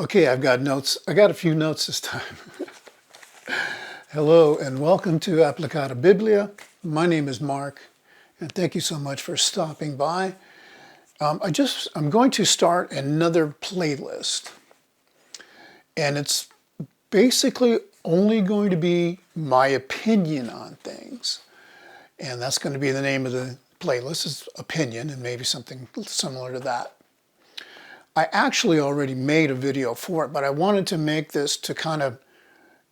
Okay, I've got notes. I got a few notes this time. Hello and welcome to Applicata Biblia. My name is Mark, and thank you so much for stopping by. I'm going to start another playlist, and it's basically only going to be my opinion on things. And that's going to be the name of the playlist, is opinion, and maybe something similar to that. I actually already made a video for it, but I wanted to make this to kind of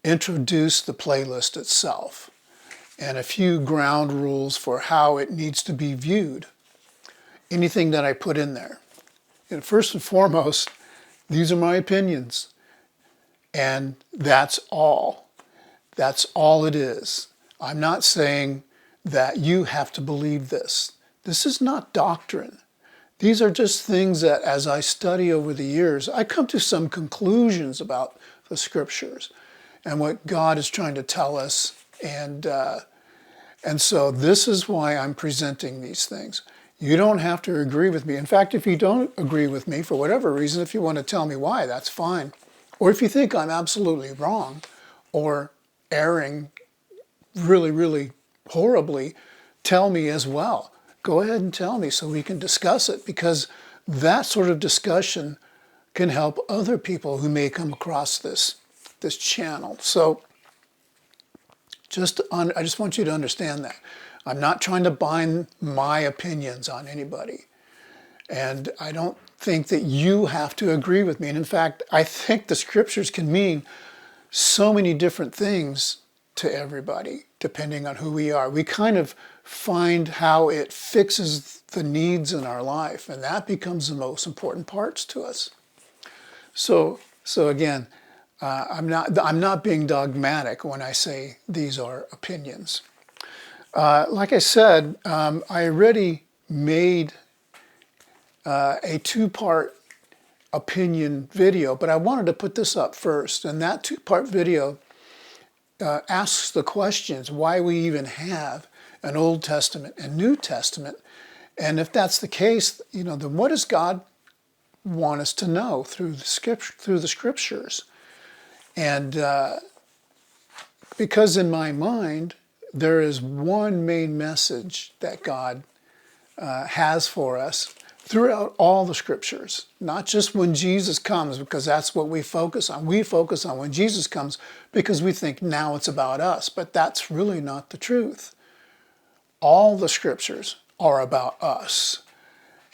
introduce the playlist itself and a few ground rules for how it needs to be viewed. Anything that I put in there. And first and foremost, these are my opinions. And that's all. That's all it is. I'm not saying that you have to believe this. This is not doctrine. These are just things that, as I study over the years, I come to some conclusions about the scriptures and what God is trying to tell us. And so this is why I'm presenting these things. You don't have to agree with me. In fact, if you don't agree with me for whatever reason, if you want to tell me why, that's fine. Or if you think I'm absolutely wrong or erring really, really horribly, tell me as well. Go ahead and tell me so we can discuss it, because that sort of discussion can help other people who may come across this channel. So I just want you to understand that. I'm not trying to bind my opinions on anybody. And I don't think that you have to agree with me. And in fact, I think the scriptures can mean so many different things to everybody, depending on who we are. We kind of find how it fixes the needs in our life, and that becomes the most important parts to us. So again, I'm not being dogmatic when I say these are opinions. Like I said, I already made a two-part opinion video, but I wanted to put this up first, and that two-part video asks the questions why we even have an Old Testament and New Testament. And if that's the case, then what does God want us to know through the scriptures? And because in my mind, there is one main message that God has for us throughout all the scriptures, not just when Jesus comes, because that's what we focus on. We focus on when Jesus comes because we think now it's about us, but that's really not the truth. All the scriptures are about us.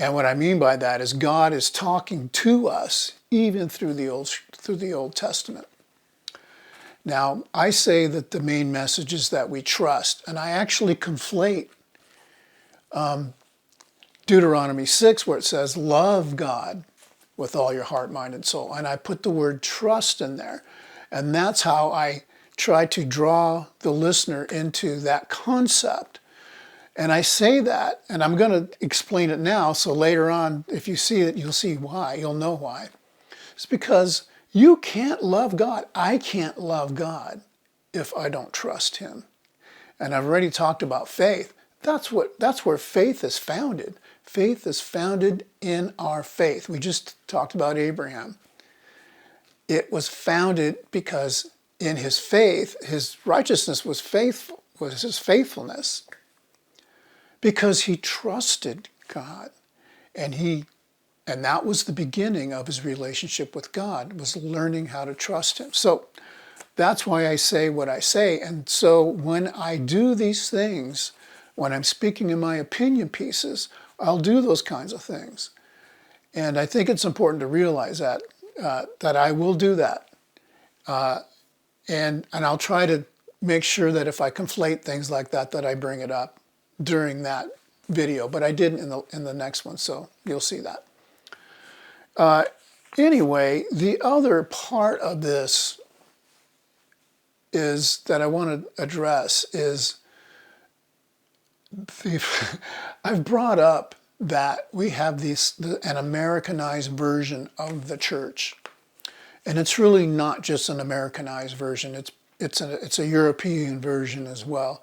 And what I mean by that is God is talking to us even through the Old Testament. Now, I say that the main message is that we trust, and I actually conflate Deuteronomy 6, where it says, love God with all your heart, mind, and soul. And I put the word trust in there. And that's how I try to draw the listener into that concept. And I say that, and I'm going to explain it now, so later on, if you see it, you'll see why. You'll know why. It's because you can't love God. I can't love God if I don't trust Him. And I've already talked about faith. That's where faith is founded. Faith is founded in our faith. We just talked about Abraham. It was founded because in his faith, his righteousness was his faithfulness. Because he trusted God. And that was the beginning of his relationship with God, was learning how to trust Him. So that's why I say what I say. And so when I do these things, when I'm speaking in my opinion pieces, I'll do those kinds of things. And I think it's important to realize that I will do that. And I'll try to make sure that if I conflate things like that, that I bring it up during that video. But I didn't in the next one, so you'll see that. Anyway, the other part of this is that I want to address is I've brought up that we have an Americanized version of the church, and it's really not just an Americanized version. It's a European version as well,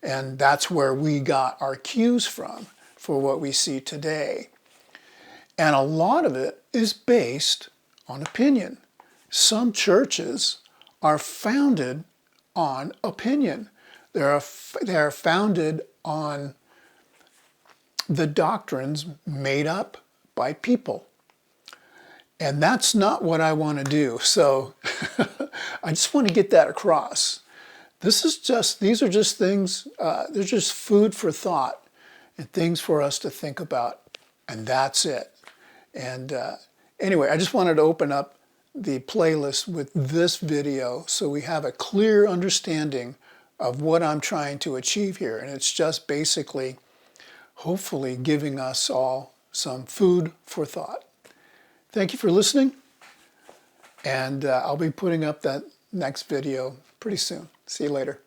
and that's where we got our cues from for what we see today. And a lot of it is based on opinion. Some churches are founded on opinion. They are founded on the doctrines made up by people. And that's not what I want to do. So I just want to get that across. These are just things, they're just food for thought and things for us to think about. And that's it. And anyway, I just wanted to open up the playlist with this video so we have a clear understanding of what I'm trying to achieve here. And it's just basically, hopefully, giving us all some food for thought. Thank you for listening. And I'll be putting up that next video pretty soon. See you later.